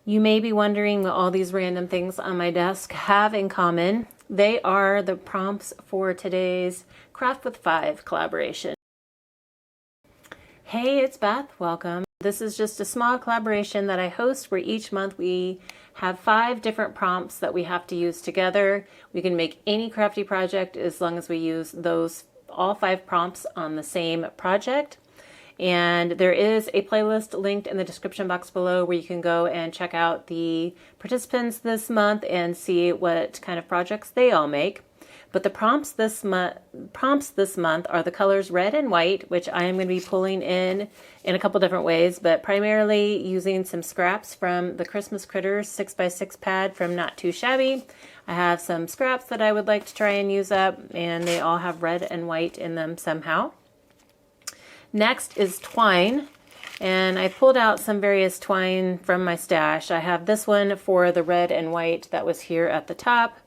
You may be wondering what all these random things on my desk have in common. They are the prompts for today's Craft with Five collaboration. Hey, it's Beth. Welcome. This is just a small collaboration that I host where each month we have 5 different prompts that we have to use together. We can make any crafty project as long as we use all 5 prompts on the same project. And there is a playlist linked in the description box below where you can go and check out the participants this month and see what kind of projects they all make. But the prompts this month are the colors red and white, which I am going to be pulling in a couple different ways, but primarily using some scraps from the Christmas Critters 6x6 pad from Not Too Shabby. I have some scraps that I would like to try and use up, and they all have red and white in them somehow. Next is twine, and I pulled out some various twine from my stash. I have this one for the red and white that was here at the top.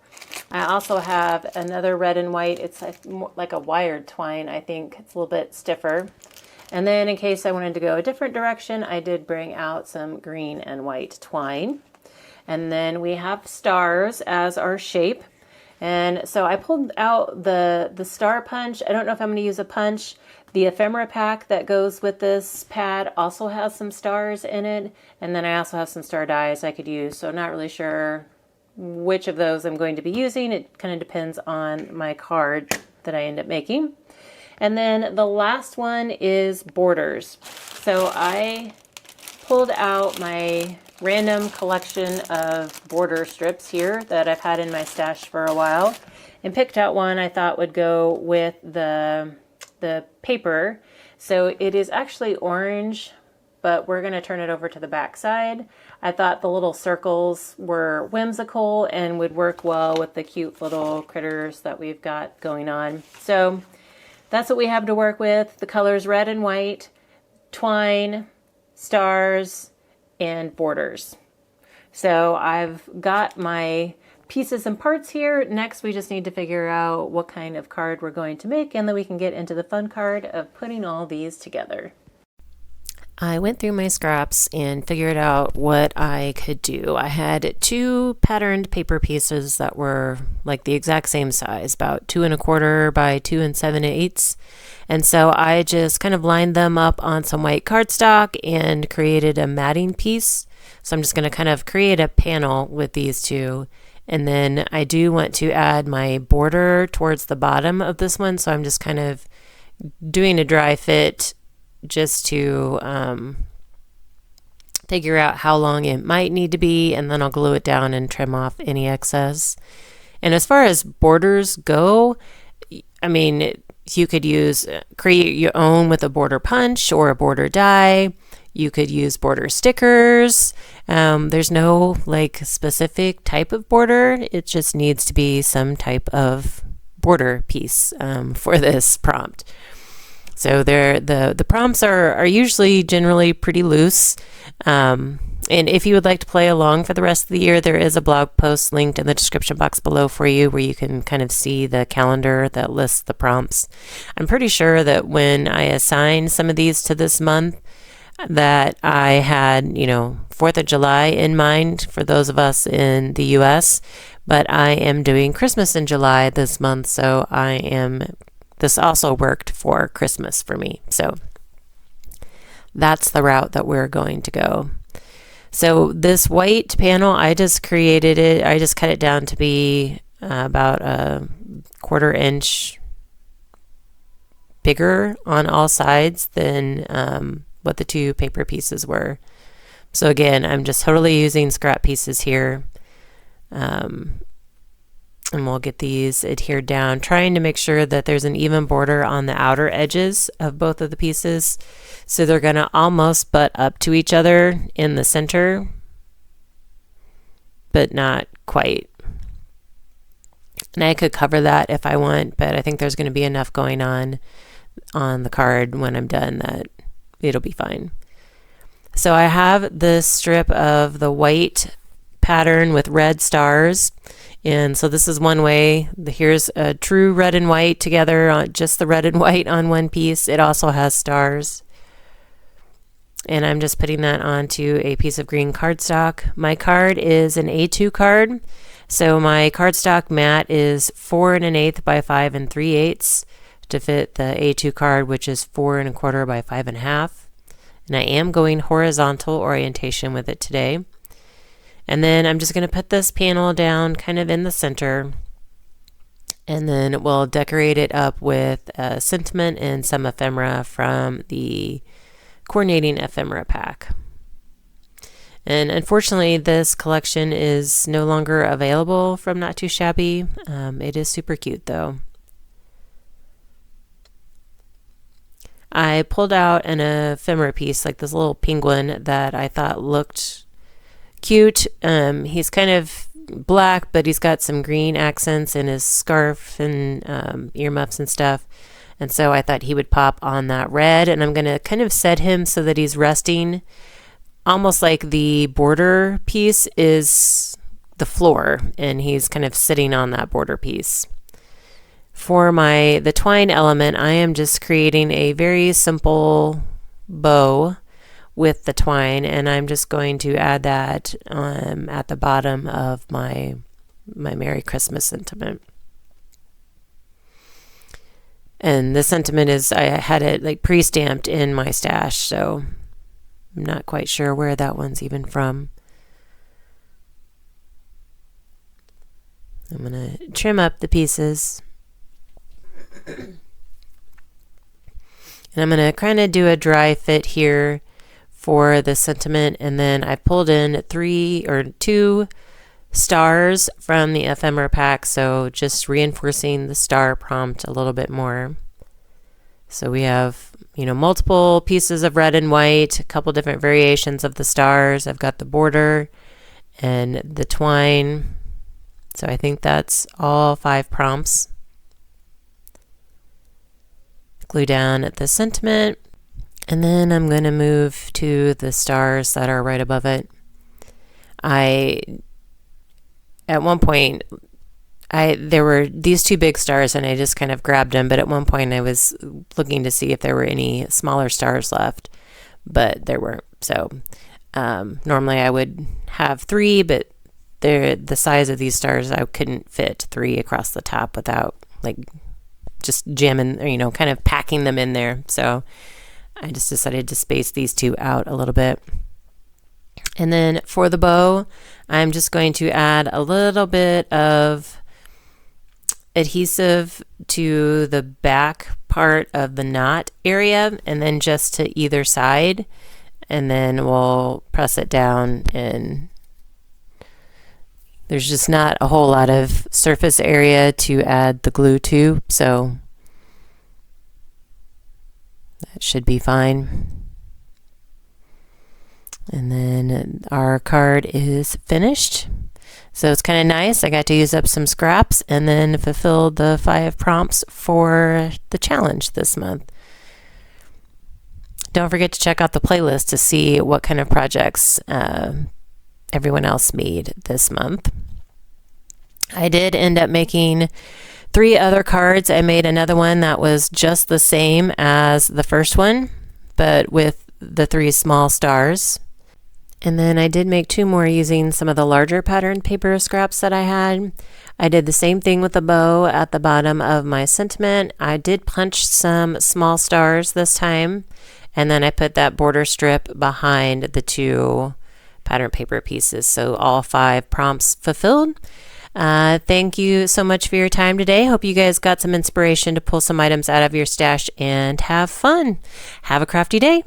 I also have another red and white. It's like a wired twine. I think it's a little bit stiffer. And then in case I wanted to go a different direction, I did bring out some green and white twine. And then we have stars as our shape. And so I pulled out the star punch. I don't know if I'm going to use a punch. The ephemera pack that goes with this pad also has some stars in it. And then I also have some star dies I could use. So I'm not really sure which of those I'm going to be using. It kind of depends on my card that I end up making. And then the last one is borders. So I pulled out my random collection of border strips here that I've had in my stash for a while and picked out one I thought would go with the paper. So it is actually orange, but we're going to turn it over to the back side. I thought the little circles were whimsical and would work well with the cute little critters that we've got going on. So that's what we have to work with. The colors red and white, twine, stars, and borders. So I've got my pieces and parts here. Next, we just need to figure out what kind of card we're going to make, and then we can get into the fun card of putting all these together. I went through my scraps and figured out what I could do. I had 2 patterned paper pieces that were like the exact same size, about 2 1/4 by 2 7/8. And so I just kind of lined them up on some white cardstock and created a matting piece. So I'm just going to kind of create a panel with these 2. And then I do want to add my border towards the bottom of this one. So I'm just kind of doing a dry fit just to figure out how long it might need to be, and then I'll glue it down and trim off any excess. And as far as borders go, I mean, you could create your own with a border punch or a border die. You could use border stickers. There's no like specific type of border. It just needs to be some type of border piece for this prompt. So the prompts are usually generally pretty loose. And if you would like to play along for the rest of the year, there is a blog post linked in the description box below for you where you can kind of see the calendar that lists the prompts. I'm pretty sure that when I assigned some of these to this month that I had, 4th of July in mind for those of us in the US, but I am doing Christmas in July this month, so this also worked for Christmas for me. So that's the route that we're going to go. So this white panel, I just created it. I just cut it down to be about a 1/4 inch bigger on all sides than what the 2 paper pieces were. So again, I'm just totally using scrap pieces here. And we'll get these adhered down, trying to make sure that there's an even border on the outer edges of both of the pieces. So they're going to almost butt up to each other in the center, but not quite. And I could cover that if I want, but I think there's going to be enough going on the card when I'm done that it'll be fine. So I have this strip of the white pattern with red stars. And so this is one way. Here's a true red and white together, on just the red and white on one piece. It also has stars. and I'm just putting that onto a piece of green cardstock. My card is an A2 card, so my cardstock mat is 4 1/8 by 5 3/8 to fit the A2 card, which is 4 1/4 by 5 1/2. And I am going horizontal orientation with it today. And then I'm just going to put this panel down kind of in the center, and then we'll decorate it up with a sentiment and some ephemera from the Coordinating Ephemera pack. And unfortunately, this collection is no longer available from Not Too Shabby. It is super cute though. I pulled out an ephemera piece, like this little penguin that I thought looked cute. He's kind of black, but he's got some green accents in his scarf and earmuffs and stuff. And so I thought he would pop on that red, and I'm going to kind of set him so that he's resting almost like the border piece is the floor, and he's kind of sitting on that border piece. For the twine element, I am just creating a very simple bow with the twine, and I'm just going to add that at the bottom of my Merry Christmas sentiment. And the sentiment is, I had it like pre-stamped in my stash, so I'm not quite sure where that one's even from. I'm going to trim up the pieces. And I'm going to kind of do a dry fit here for the sentiment, and then I pulled in 2 stars from the ephemera pack, so just reinforcing the star prompt a little bit more. So we have, multiple pieces of red and white, a couple different variations of the stars. I've got the border and the twine. So I think that's all 5 prompts. Glue down at the sentiment, and then I'm going to move to the stars that are right above it. At one point, there were these 2 big stars, and I just kind of grabbed them, but at one point I was looking to see if there were any smaller stars left, but there weren't. So normally I would have 3, but the size of these stars, I couldn't fit 3 across the top without just jamming, kind of packing them in there. So I just decided to space these 2 out a little bit. And then for the bow, I'm just going to add a little bit of adhesive to the back part of the knot area, and then just to either side, and then we'll press it down, and there's just not a whole lot of surface area to add the glue to, so that should be fine. And then our card is finished. So it's kind of nice. I got to use up some scraps and then fulfilled the 5 prompts for the challenge this month. Don't forget to check out the playlist to see what kind of projects everyone else made this month. I did end up making 3 other cards. I made another one that was just the same as the first one, but with the 3 small stars. And then I did make 2 more using some of the larger pattern paper scraps that I had. I did the same thing with the bow at the bottom of my sentiment. I did punch some small stars this time, and then I put that border strip behind the 2 pattern paper pieces. So all 5 prompts fulfilled. Thank you so much for your time today. Hope you guys got some inspiration to pull some items out of your stash and have fun. Have a crafty day.